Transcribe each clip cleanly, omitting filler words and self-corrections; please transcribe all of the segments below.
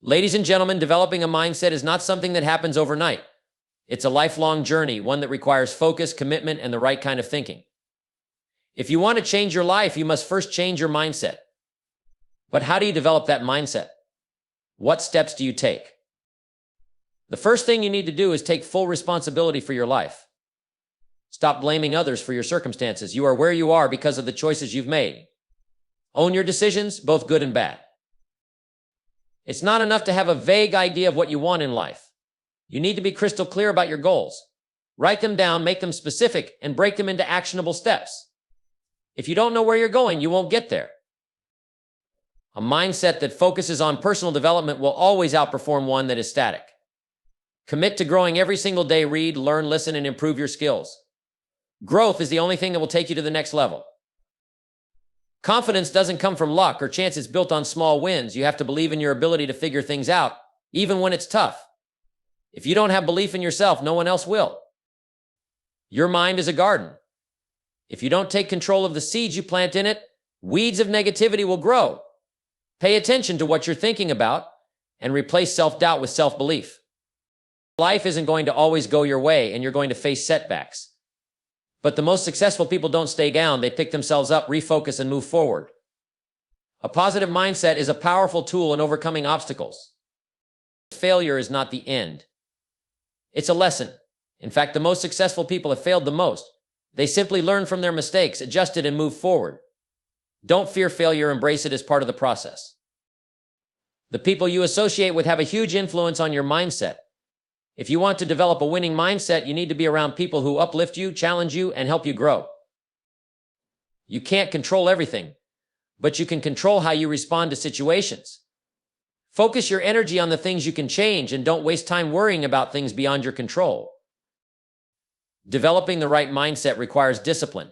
Ladies and gentlemen, developing a mindset is not something that happens overnight. It's a lifelong journey, one that requires focus, commitment, and the right kind of thinking. If you want to change your life, you must first change your mindset. But how do you develop that mindset? What steps do you take? The first thing you need to do is take full responsibility for your life. Stop blaming others for your circumstances. You are where you are because of the choices you've made. Own your decisions, both good and bad. It's not enough to have a vague idea of what you want in life. You need to be crystal clear about your goals. Write them down, make them specific, and break them into actionable steps. If you don't know where you're going, you won't get there. A mindset that focuses on personal development will always outperform one that is static. Commit to growing every single day. Read, learn, listen, and improve your skills. Growth is the only thing that will take you to the next level. Confidence doesn't come from luck or chance. It's built on small wins. You have to believe in your ability to figure things out, even when it's tough. If you don't have belief in yourself, no one else will. Your mind is a garden. If you don't take control of the seeds you plant in it, weeds of negativity will grow. Pay attention to what you're thinking about and replace self-doubt with self-belief. Life isn't going to always go your way, and you're going to face setbacks. But the most successful people don't stay down. They pick themselves up, refocus, and move forward. A positive mindset is a powerful tool in overcoming obstacles. Failure is not the end. It's a lesson. In fact, the most successful people have failed the most. They simply learn from their mistakes, adjusted, and move forward. Don't fear failure. Embrace it as part of the process. The people you associate with have a huge influence on your mindset. If you want to develop a winning mindset, you need to be around people who uplift you, challenge you, and help you grow. You can't control everything, but you can control how you respond to situations. Focus your energy on the things you can change and don't waste time worrying about things beyond your control. Developing the right mindset requires discipline.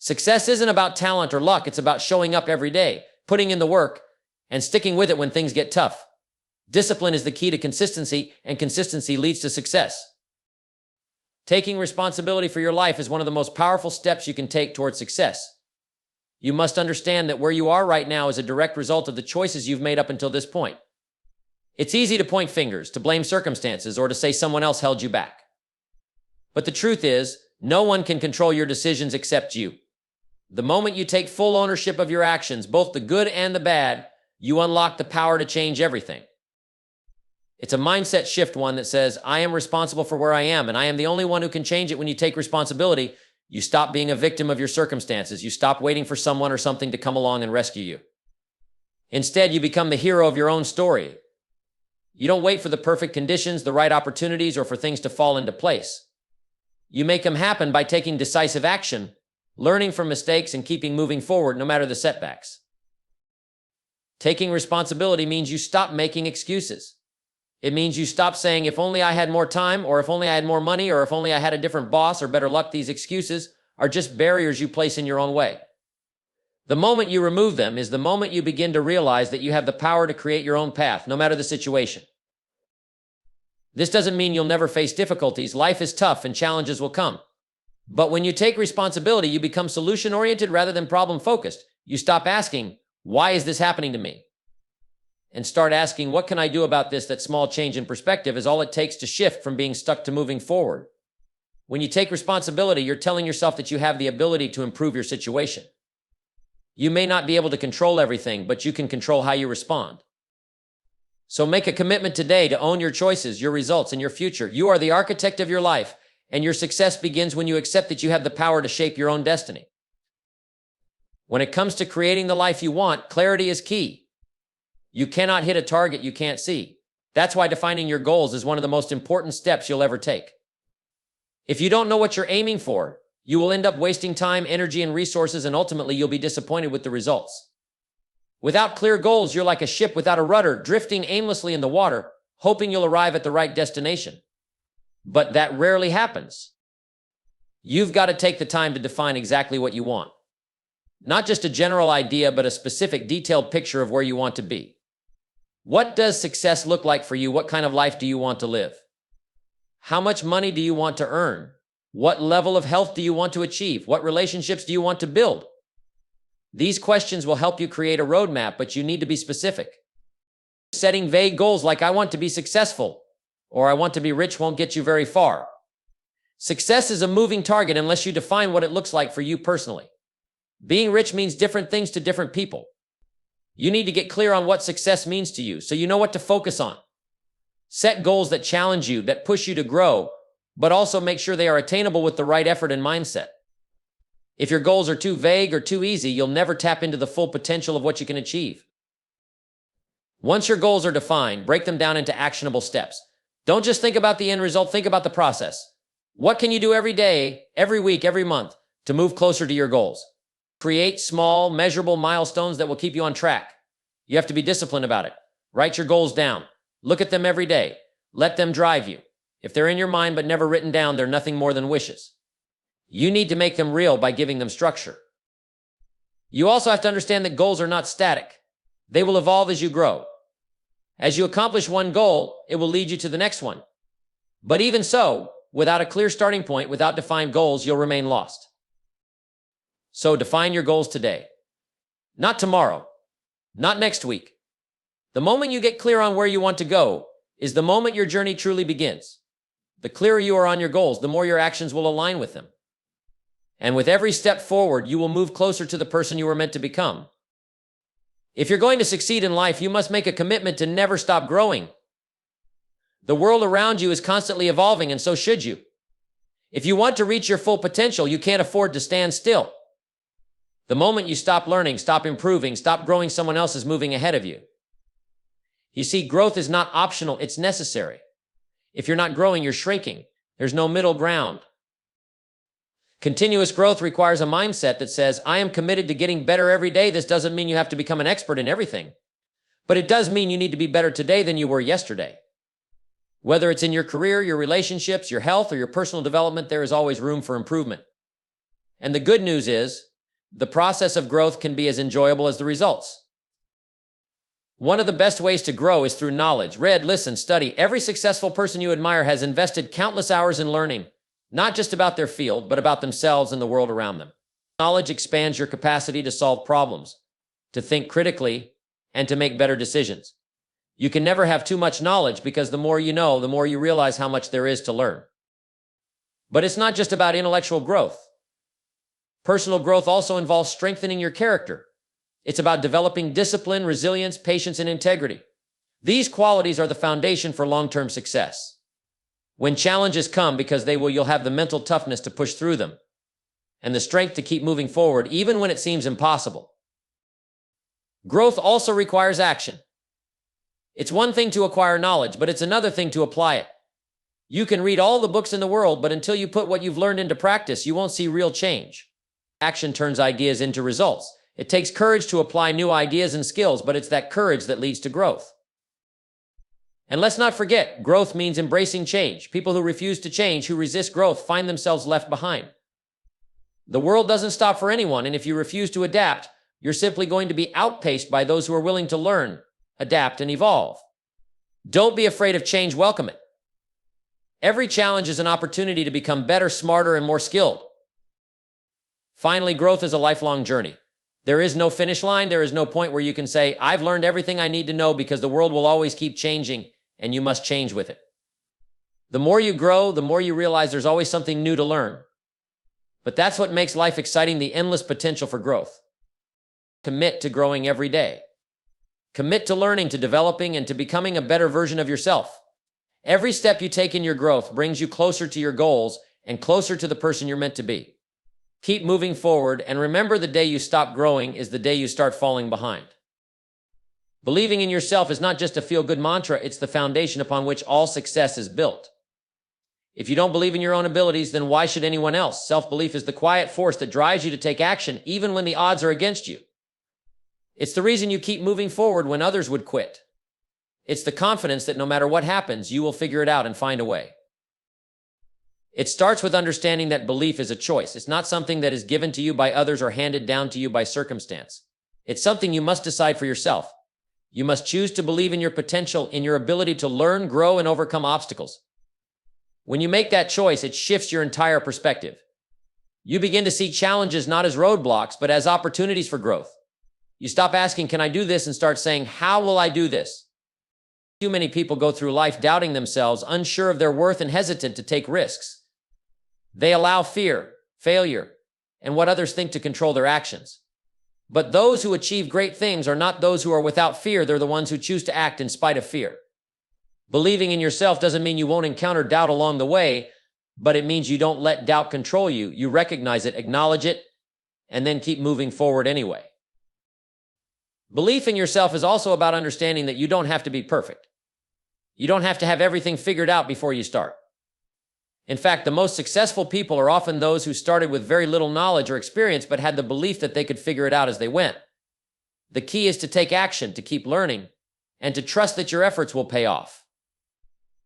Success isn't about talent or luck. It's about showing up every day, putting in the work, and sticking with it when things get tough. Discipline is the key to consistency, and consistency leads to success. Taking responsibility for your life is one of the most powerful steps you can take towards success. You must understand that where you are right now is a direct result of the choices you've made up until this point. It's easy to point fingers, to blame circumstances, or to say someone else held you back. But the truth is, no one can control your decisions except you. The moment you take full ownership of your actions, both the good and the bad, you unlock the power to change everything. It's a mindset shift, one that says, I am responsible for where I am, and I am the only one who can change it. When you take responsibility, you stop being a victim of your circumstances. You stop waiting for someone or something to come along and rescue you. Instead, you become the hero of your own story. You don't wait for the perfect conditions, the right opportunities, or for things to fall into place. You make them happen by taking decisive action, learning from mistakes, and keeping moving forward no matter the setbacks. Taking responsibility means you stop making excuses. It means you stop saying, if only I had more time, or if only I had more money, or if only I had a different boss or better luck. These excuses are just barriers you place in your own way. The moment you remove them is the moment you begin to realize that you have the power to create your own path, no matter the situation. This doesn't mean you'll never face difficulties. Life is tough and challenges will come. But when you take responsibility, you become solution-oriented rather than problem-focused. You stop asking, why is this happening to me? And start asking, what can I do about this? That small change in perspective is all it takes to shift from being stuck to moving forward. When you take responsibility, you're telling yourself that you have the ability to improve your situation. You may not be able to control everything, but you can control how you respond. So make a commitment today to own your choices, your results, and your future. You are the architect of your life, and your success begins when you accept that you have the power to shape your own destiny. When it comes to creating the life you want, clarity is key. You cannot hit a target you can't see. That's why defining your goals is one of the most important steps you'll ever take. If you don't know what you're aiming for, you will end up wasting time, energy, and resources, and ultimately you'll be disappointed with the results. Without clear goals, you're like a ship without a rudder, drifting aimlessly in the water, hoping you'll arrive at the right destination. But that rarely happens. You've got to take the time to define exactly what you want. Not just a general idea, but a specific, detailed picture of where you want to be. What does success look like for you? What kind of life do you want to live? How much money do you want to earn? What level of health do you want to achieve? What relationships do you want to build? These questions will help you create a roadmap, but you need to be specific. Setting vague goals like I want to be successful or I want to be rich won't get you very far. Success is a moving target unless you define what it looks like for you personally. Being rich means different things to different people. You need to get clear on what success means to you so you know what to focus on. Set goals that challenge you, that push you to grow, but also make sure they are attainable with the right effort and mindset. If your goals are too vague or too easy, you'll never tap into the full potential of what you can achieve. Once your goals are defined, break them down into actionable steps. Don't just think about the end result, think about the process. What can you do every day, every week, every month to move closer to your goals? Create small, measurable milestones that will keep you on track. You have to be disciplined about it. Write your goals down. Look at them every day. Let them drive you. If they're in your mind but never written down, they're nothing more than wishes. You need to make them real by giving them structure. You also have to understand that goals are not static. They will evolve as you grow. As you accomplish one goal, it will lead you to the next one. But even so, without a clear starting point, without defined goals, you'll remain lost. So define your goals today. Not tomorrow. Not next week. The moment you get clear on where you want to go is the moment your journey truly begins. The clearer you are on your goals, the more your actions will align with them. And with every step forward, you will move closer to the person you were meant to become. If you're going to succeed in life, you must make a commitment to never stop growing. The world around you is constantly evolving, and so should you. If you want to reach your full potential, you can't afford to stand still. The moment you stop learning, stop improving, stop growing, someone else is moving ahead of you. You see, growth is not optional, it's necessary. If you're not growing, you're shrinking. There's no middle ground. Continuous growth requires a mindset that says, I am committed to getting better every day. This doesn't mean you have to become an expert in everything, but it does mean you need to be better today than you were yesterday. Whether it's in your career, your relationships, your health, or your personal development, there is always room for improvement. And the good news is, the process of growth can be as enjoyable as the results. One of the best ways to grow is through knowledge. Read, listen, study. Every successful person you admire has invested countless hours in learning, not just about their field, but about themselves and the world around them. Knowledge expands your capacity to solve problems, to think critically, and to make better decisions. You can never have too much knowledge because the more you know, the more you realize how much there is to learn. But it's not just about intellectual growth. Personal growth also involves strengthening your character. It's about developing discipline, resilience, patience, and integrity. These qualities are the foundation for long-term success. When challenges come, because they will, you'll have the mental toughness to push through them and the strength to keep moving forward even when it seems impossible. Growth also requires action. It's one thing to acquire knowledge, but it's another thing to apply it. You can read all the books in the world, but until you put what you've learned into practice, you won't see real change. Action turns ideas into results. It takes courage to apply new ideas and skills, but it's that courage that leads to growth. And let's not forget, growth means embracing change. People who refuse to change, who resist growth, find themselves left behind. The world doesn't stop for anyone, and if you refuse to adapt, you're simply going to be outpaced by those who are willing to learn, adapt, and evolve. Don't be afraid of change, welcome it. Every challenge is an opportunity to become better, smarter, and more skilled. Finally, growth is a lifelong journey. There is no finish line. There is no point where you can say, I've learned everything I need to know, because the world will always keep changing and you must change with it. The more you grow, the more you realize there's always something new to learn. But that's what makes life exciting, the endless potential for growth. Commit to growing every day. Commit to learning, to developing, and to becoming a better version of yourself. Every step you take in your growth brings you closer to your goals and closer to the person you're meant to be. Keep moving forward, and remember, the day you stop growing is the day you start falling behind. Believing in yourself is not just a feel-good mantra, it's the foundation upon which all success is built. If you don't believe in your own abilities, then why should anyone else? Self-belief is the quiet force that drives you to take action even when the odds are against you. It's the reason you keep moving forward when others would quit. It's the confidence that no matter what happens, you will figure it out and find a way. It starts with understanding that belief is a choice. It's not something that is given to you by others or handed down to you by circumstance. It's something you must decide for yourself. You must choose to believe in your potential, in your ability to learn, grow, and overcome obstacles. When you make that choice, it shifts your entire perspective. You begin to see challenges not as roadblocks, but as opportunities for growth. You stop asking, can I do this? And start saying, how will I do this? Too many people go through life doubting themselves, unsure of their worth, and hesitant to take risks. They allow fear, failure, and what others think to control their actions. But those who achieve great things are not those who are without fear. They're the ones who choose to act in spite of fear. Believing in yourself doesn't mean you won't encounter doubt along the way, but it means you don't let doubt control you. You recognize it, acknowledge it, and then keep moving forward anyway. Belief in yourself is also about understanding that you don't have to be perfect. You don't have to have everything figured out before you start. In fact, the most successful people are often those who started with very little knowledge or experience but had the belief that they could figure it out as they went. The key is to take action, to keep learning, and to trust that your efforts will pay off.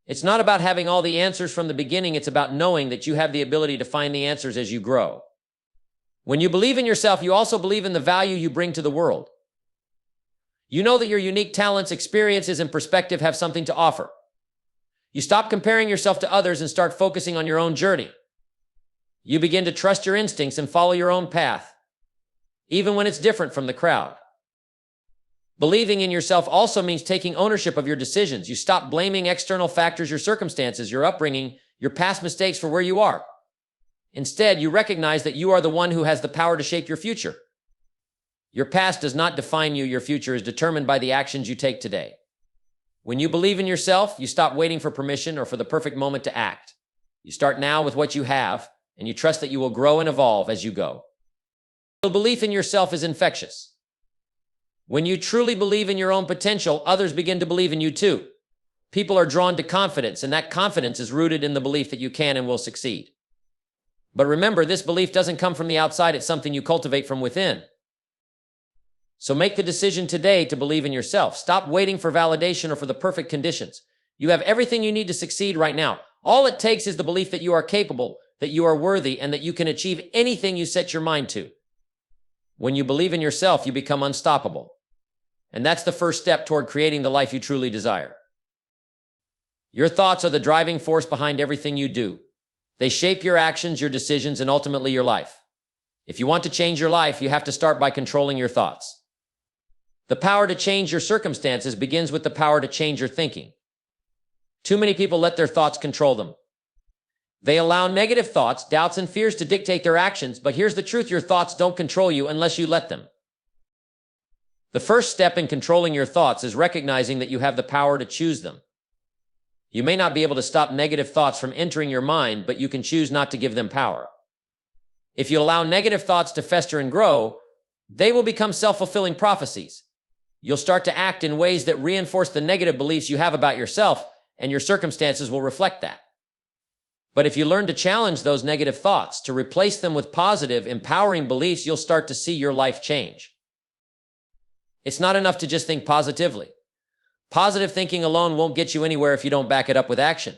It's not about having all the answers from the beginning. It's about knowing that you have the ability to find the answers as you grow. When you believe in yourself, you also believe in the value you bring to the world. You know that your unique talents, experiences, and perspective have something to offer. You stop comparing yourself to others and start focusing on your own journey. You begin to trust your instincts and follow your own path, even when it's different from the crowd. Believing in yourself also means taking ownership of your decisions. You stop blaming external factors, your circumstances, your upbringing, your past mistakes for where you are. Instead, you recognize that you are the one who has the power to shape your future. Your past does not define you. Your future is determined by the actions you take today. When you believe in yourself, you stop waiting for permission or for the perfect moment to act. You start now with what you have, and you trust that you will grow and evolve as you go. The belief in yourself is infectious. When you truly believe in your own potential, others begin to believe in you too. People are drawn to confidence, and that confidence is rooted in the belief that you can and will succeed. But remember, this belief doesn't come from the outside. It's something you cultivate from within. So make the decision today to believe in yourself. Stop waiting for validation or for the perfect conditions. You have everything you need to succeed right now. All it takes is the belief that you are capable, that you are worthy, and that you can achieve anything you set your mind to. When you believe in yourself, you become unstoppable. And that's the first step toward creating the life you truly desire. Your thoughts are the driving force behind everything you do. They shape your actions, your decisions, and ultimately your life. If you want to change your life, you have to start by controlling your thoughts. The power to change your circumstances begins with the power to change your thinking. Too many people let their thoughts control them. They allow negative thoughts, doubts, and fears to dictate their actions, but here's the truth: your thoughts don't control you unless you let them. The first step in controlling your thoughts is recognizing that you have the power to choose them. You may not be able to stop negative thoughts from entering your mind, but you can choose not to give them power. If you allow negative thoughts to fester and grow, they will become self-fulfilling prophecies. You'll start to act in ways that reinforce the negative beliefs you have about yourself, and your circumstances will reflect that. But if you learn to challenge those negative thoughts, to replace them with positive, empowering beliefs, you'll start to see your life change. It's not enough to just think positively. Positive thinking alone won't get you anywhere if you don't back it up with action.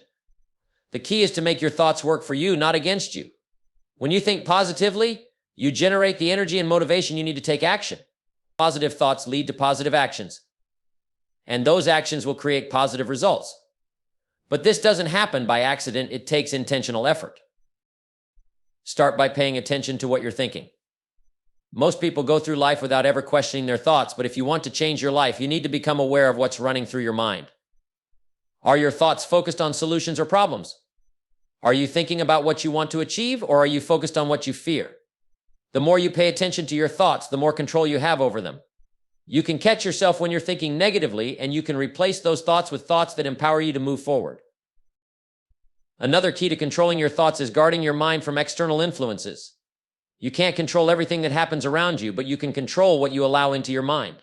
The key is to make your thoughts work for you, not against you. When you think positively, you generate the energy and motivation you need to take action. Positive thoughts lead to positive actions, and those actions will create positive results. But this doesn't happen by accident. It takes intentional effort. Start by paying attention to what you're thinking. Most people go through life without ever questioning their thoughts, but if you want to change your life, you need to become aware of what's running through your mind. Are your thoughts focused on solutions or problems? Are you thinking about what you want to achieve, or are you focused on what you fear? The more you pay attention to your thoughts, the more control you have over them. You can catch yourself when you're thinking negatively, and you can replace those thoughts with thoughts that empower you to move forward. Another key to controlling your thoughts is guarding your mind from external influences. You can't control everything that happens around you, but you can control what you allow into your mind.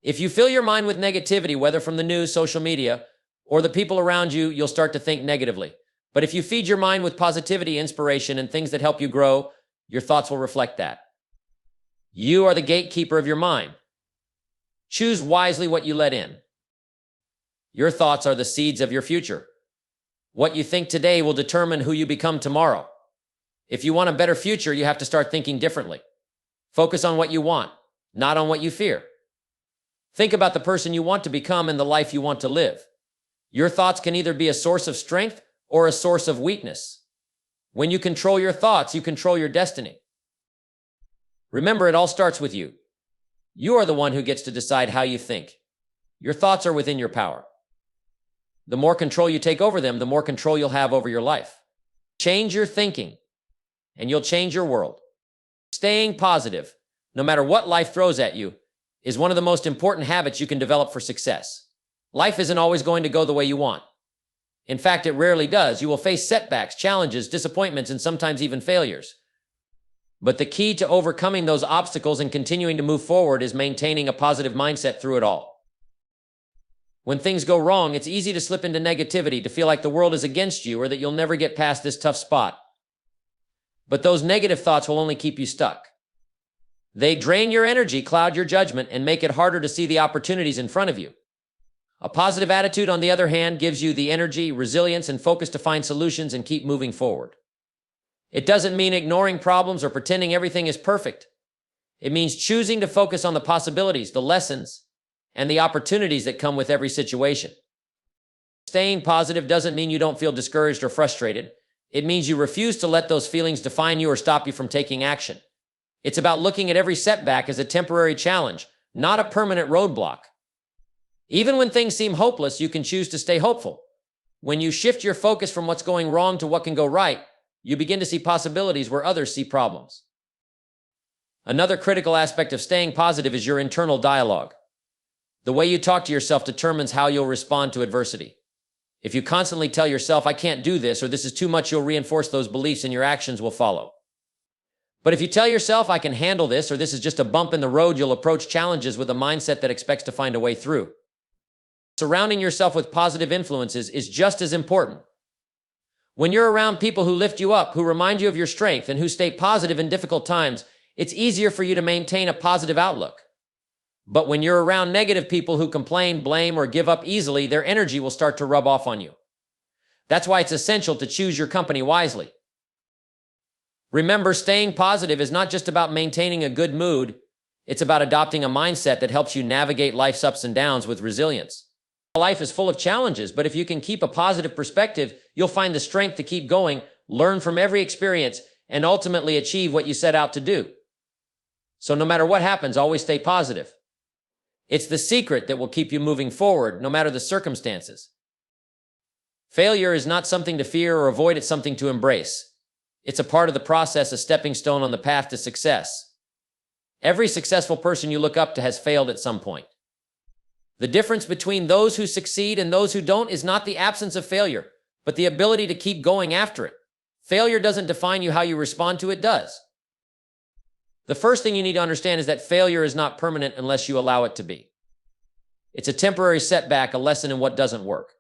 If you fill your mind with negativity, whether from the news, social media, or the people around you, you'll start to think negatively. But if you feed your mind with positivity, inspiration, and things that help you grow, your thoughts will reflect that. You are the gatekeeper of your mind. Choose wisely what you let in. Your thoughts are the seeds of your future. What you think today will determine who you become tomorrow. If you want a better future, you have to start thinking differently. Focus on what you want, not on what you fear. Think about the person you want to become and the life you want to live. Your thoughts can either be a source of strength or a source of weakness. When you control your thoughts, you control your destiny. Remember, it all starts with you. You are the one who gets to decide how you think. Your thoughts are within your power. The more control you take over them, the more control you'll have over your life. Change your thinking, and you'll change your world. Staying positive, no matter what life throws at you, is one of the most important habits you can develop for success. Life isn't always going to go the way you want. In fact, it rarely does. You will face setbacks, challenges, disappointments, and sometimes even failures. But the key to overcoming those obstacles and continuing to move forward is maintaining a positive mindset through it all. When things go wrong, it's easy to slip into negativity, to feel like the world is against you or that you'll never get past this tough spot. But those negative thoughts will only keep you stuck. They drain your energy, cloud your judgment, and make it harder to see the opportunities in front of you. A positive attitude, on the other hand, gives you the energy, resilience, and focus to find solutions and keep moving forward. It doesn't mean ignoring problems or pretending everything is perfect. It means choosing to focus on the possibilities, the lessons, and the opportunities that come with every situation. Staying positive doesn't mean you don't feel discouraged or frustrated. It means you refuse to let those feelings define you or stop you from taking action. It's about looking at every setback as a temporary challenge, not a permanent roadblock. Even when things seem hopeless, you can choose to stay hopeful. When you shift your focus from what's going wrong to what can go right, you begin to see possibilities where others see problems. Another critical aspect of staying positive is your internal dialogue. The way you talk to yourself determines how you'll respond to adversity. If you constantly tell yourself, "I can't do this," or "this is too much," you'll reinforce those beliefs and your actions will follow. But if you tell yourself, "I can handle this," or "this is just a bump in the road," you'll approach challenges with a mindset that expects to find a way through. Surrounding yourself with positive influences is just as important. When you're around people who lift you up, who remind you of your strength, and who stay positive in difficult times, it's easier for you to maintain a positive outlook. But when you're around negative people who complain, blame, or give up easily, their energy will start to rub off on you. That's why it's essential to choose your company wisely. Remember, staying positive is not just about maintaining a good mood. It's about adopting a mindset that helps you navigate life's ups and downs with resilience. Life is full of challenges, but if you can keep a positive perspective, you'll find the strength to keep going, learn from every experience, and ultimately achieve what you set out to do. So no matter what happens, always stay positive. It's the secret that will keep you moving forward, no matter the circumstances. Failure is not something to fear or avoid, it's something to embrace. It's a part of the process, a stepping stone on the path to success. Every successful person you look up to has failed at some point. The difference between those who succeed and those who don't is not the absence of failure, but the ability to keep going after it. Failure doesn't define you, how you respond to it does. The first thing you need to understand is that failure is not permanent unless you allow it to be. It's a temporary setback, a lesson in what doesn't work.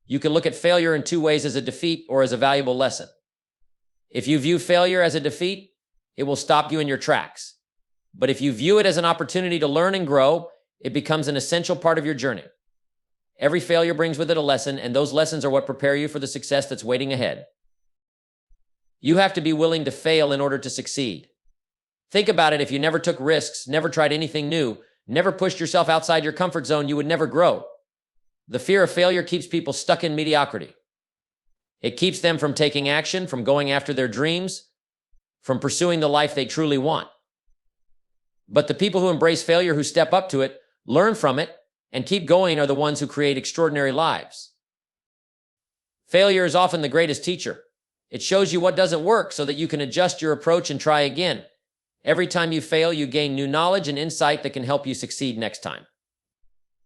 You can look at failure in two ways: as a defeat or as a valuable lesson. If you view failure as a defeat, it will stop you in your tracks. But if you view it as an opportunity to learn and grow, it becomes an essential part of your journey. Every failure brings with it a lesson, and those lessons are what prepare you for the success that's waiting ahead. You have to be willing to fail in order to succeed. Think about it. If you never took risks, never tried anything new, never pushed yourself outside your comfort zone, you would never grow. The fear of failure keeps people stuck in mediocrity. It keeps them from taking action, from going after their dreams, from pursuing the life they truly want. But the people who embrace failure, who step up to it, learn from it, and keep going, are the ones who create extraordinary lives. Failure is often the greatest teacher. It shows you what doesn't work so that you can adjust your approach and try again. Every time you fail, you gain new knowledge and insight that can help you succeed next time.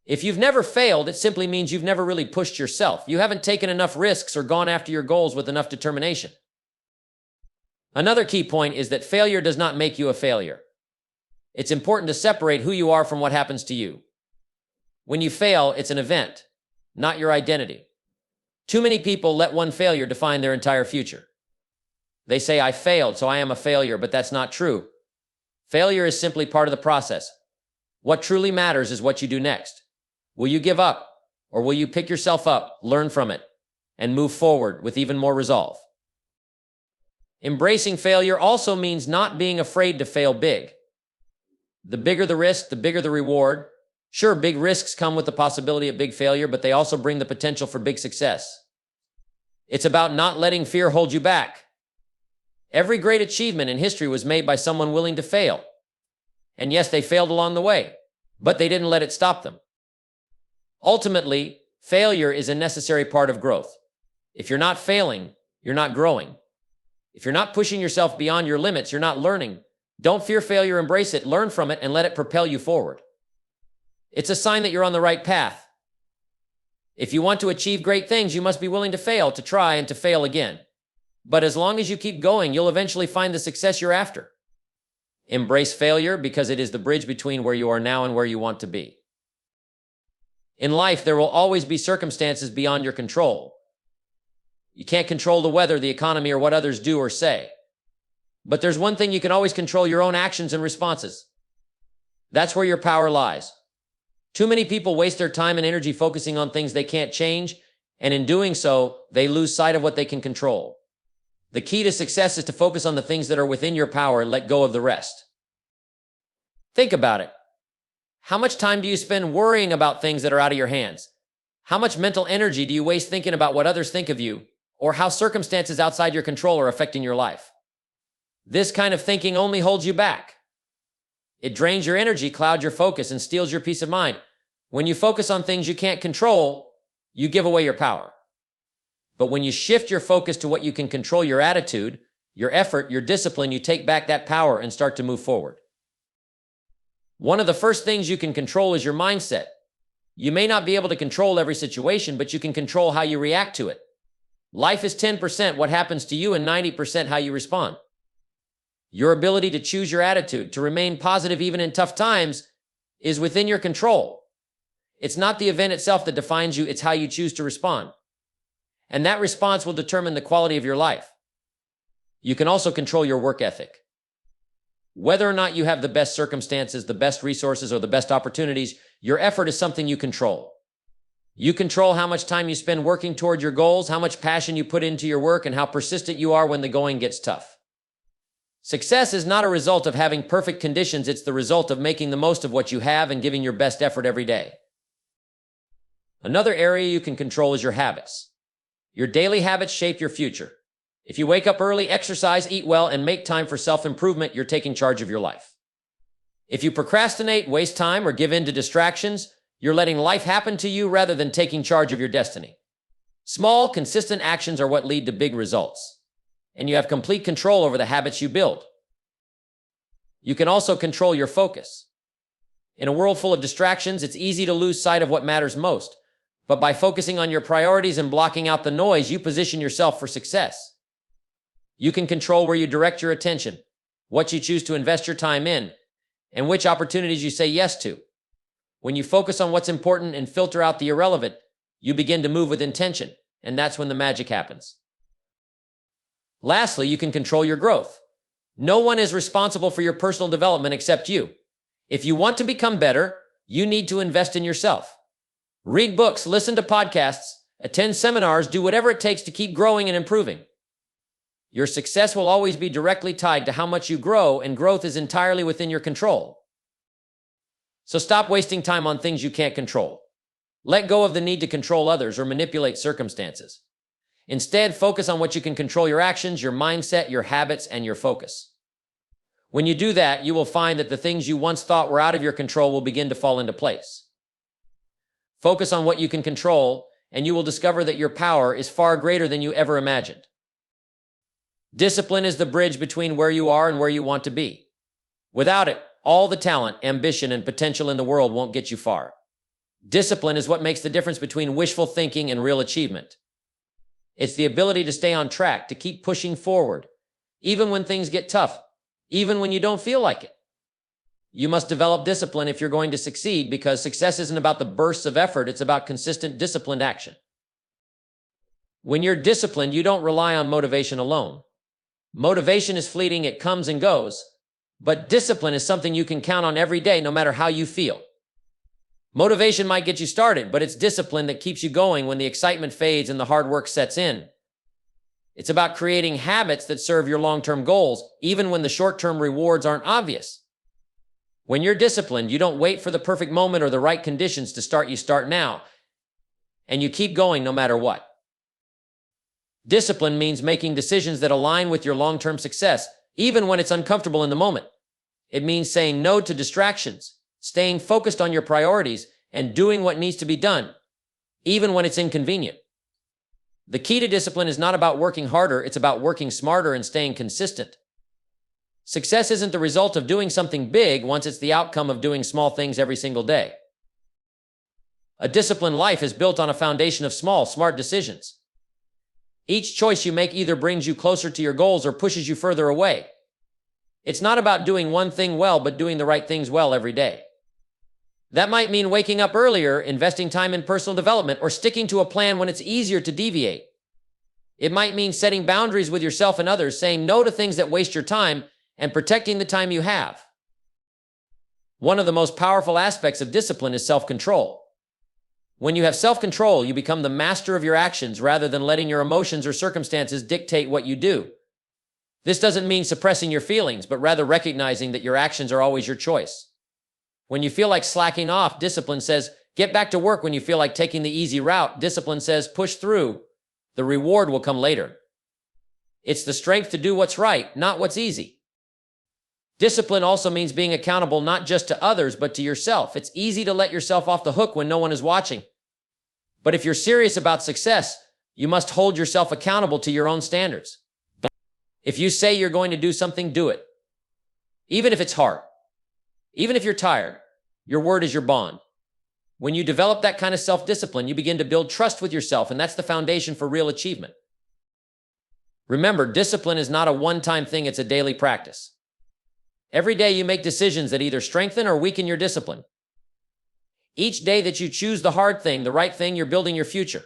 If you've never failed, it simply means you've never really pushed yourself. You haven't taken enough risks or gone after your goals with enough determination. Another key point is that failure does not make you a failure. It's important to separate who you are from what happens to you. When you fail, it's an event, not your identity. Too many people let one failure define their entire future. They say, "I failed, so I am a failure," but that's not true. Failure is simply part of the process. What truly matters is what you do next. Will you give up, or will you pick yourself up, learn from it, and move forward with even more resolve? Embracing failure also means not being afraid to fail big. The bigger the risk, the bigger the reward. Sure, big risks come with the possibility of big failure, but they also bring the potential for big success. It's about not letting fear hold you back. Every great achievement in history was made by someone willing to fail. And yes, they failed along the way, but they didn't let it stop them. Ultimately, Failure is a necessary part of growth. If you're not failing, you're not growing. If you're not pushing yourself beyond your limits, you're not learning. Don't fear failure, embrace it, learn from it, and let it propel you forward. It's a sign that you're on the right path. If you want to achieve great things, you must be willing to fail, to try, and to fail again. But as long as you keep going, you'll eventually find the success you're after. Embrace failure because it is the bridge between where you are now and where you want to be. In life, there will always be circumstances beyond your control. You can't control the weather, the economy, or what others do or say. But there's one thing you can always control: your own actions and responses. That's where your power lies. Too many people waste their time and energy focusing on things they can't change, and in doing so, they lose sight of what they can control. The key to success is to focus on the things that are within your power and let go of the rest. Think about it. How much time do you spend worrying about things that are out of your hands? How much mental energy do you waste thinking about what others think of you, or how circumstances outside your control are affecting your life? This kind of thinking only holds you back. It drains your energy, clouds your focus, and steals your peace of mind. When you focus on things you can't control, you give away your power. But when you shift your focus to what you can control, your attitude, your effort, your discipline, you take back that power and start to move forward. One of the first things you can control is your mindset. You may not be able to control every situation, but you can control how you react to it. Life is 10% what happens to you and 90% how you respond. Your ability to choose your attitude, to remain positive even in tough times, is within your control. It's not the event itself that defines you, it's how you choose to respond. And that response will determine the quality of your life. You can also control your work ethic. Whether or not you have the best circumstances, the best resources, or the best opportunities, your effort is something you control. You control how much time you spend working toward your goals, how much passion you put into your work, and how persistent you are when the going gets tough. Success is not a result of having perfect conditions, it's the result of making the most of what you have and giving your best effort every day. Another area you can control is your habits. Your daily habits shape your future. If you wake up early, exercise, eat well, and make time for self-improvement, you're taking charge of your life. If you procrastinate, waste time, or give in to distractions, you're letting life happen to you rather than taking charge of your destiny. Small, consistent actions are what lead to big results, and you have complete control over the habits you build. You can also control your focus. In a world full of distractions, it's easy to lose sight of what matters most. But by focusing on your priorities and blocking out the noise, you position yourself for success. You can control where you direct your attention, what you choose to invest your time in, and which opportunities you say yes to. When you focus on what's important and filter out the irrelevant, you begin to move with intention, and that's when the magic happens. Lastly, you can control your growth. No one is responsible for your personal development except you. If you want to become better, you need to invest in yourself. Read books, listen to podcasts, attend seminars, do whatever it takes to keep growing and improving. Your success will always be directly tied to how much you grow, and growth is entirely within your control. So stop wasting time on things you can't control. Let go of the need to control others or manipulate circumstances. Instead, focus on what you can control: your actions, your mindset, your habits, and your focus. When you do that, you will find that the things you once thought were out of your control will begin to fall into place. Focus on what you can control, and you will discover that your power is far greater than you ever imagined. Discipline is the bridge between where you are and where you want to be. Without it, all the talent, ambition, and potential in the world won't get you far. Discipline is what makes the difference between wishful thinking and real achievement. It's the ability to stay on track, to keep pushing forward, even when things get tough, even when you don't feel like it. You must develop discipline if you're going to succeed, because success isn't about the bursts of effort, it's about consistent, disciplined action. When you're disciplined, you don't rely on motivation alone. Motivation is fleeting, it comes and goes, but discipline is something you can count on every day, no matter how you feel. Motivation might get you started, but it's discipline that keeps you going when the excitement fades and the hard work sets in. It's about creating habits that serve your long-term goals, even when the short-term rewards aren't obvious. When you're disciplined, you don't wait for the perfect moment or the right conditions to start. You start now, and you keep going no matter what. Discipline means making decisions that align with your long-term success, even when it's uncomfortable in the moment. It means saying no to distractions, staying focused on your priorities, and doing what needs to be done, even when it's inconvenient. The key to discipline is not about working harder, it's about working smarter and staying consistent. Success isn't the result of doing something big once it's the outcome of doing small things every single day. A disciplined life is built on a foundation of small, smart decisions. Each choice you make either brings you closer to your goals or pushes you further away. It's not about doing one thing well, but doing the right things well every day. That might mean waking up earlier, investing time in personal development, or sticking to a plan when it's easier to deviate. It might mean setting boundaries with yourself and others, saying no to things that waste your time, and protecting the time you have. One of the most powerful aspects of discipline is self-control. When you have self-control, you become the master of your actions rather than letting your emotions or circumstances dictate what you do. This doesn't mean suppressing your feelings, but rather recognizing that your actions are always your choice. When you feel like slacking off, discipline says, get back to work. When you feel like taking the easy route, discipline says, push through. The reward will come later. It's the strength to do what's right, not what's easy. Discipline also means being accountable not just to others, but to yourself. It's easy to let yourself off the hook when no one is watching. But if you're serious about success, you must hold yourself accountable to your own standards. If you say you're going to do something, do it. Even if it's hard. Even if you're tired, your word is your bond. When you develop that kind of self-discipline, you begin to build trust with yourself, and that's the foundation for real achievement. Remember, discipline is not a one-time thing, it's a daily practice. Every day you make decisions that either strengthen or weaken your discipline. Each day that you choose the hard thing, the right thing, you're building your future.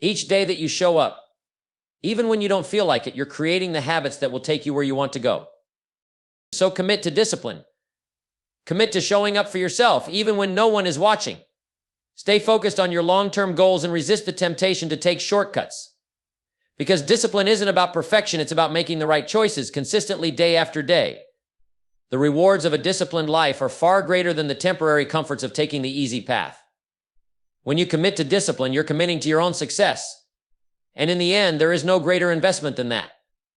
Each day that you show up, even when you don't feel like it, you're creating the habits that will take you where you want to go. So commit to discipline. Commit to showing up for yourself, even when no one is watching. Stay focused on your long-term goals and resist the temptation to take shortcuts. Because discipline isn't about perfection, it's about making the right choices consistently day after day. The rewards of a disciplined life are far greater than the temporary comforts of taking the easy path. When you commit to discipline, you're committing to your own success. And in the end, there is no greater investment than that.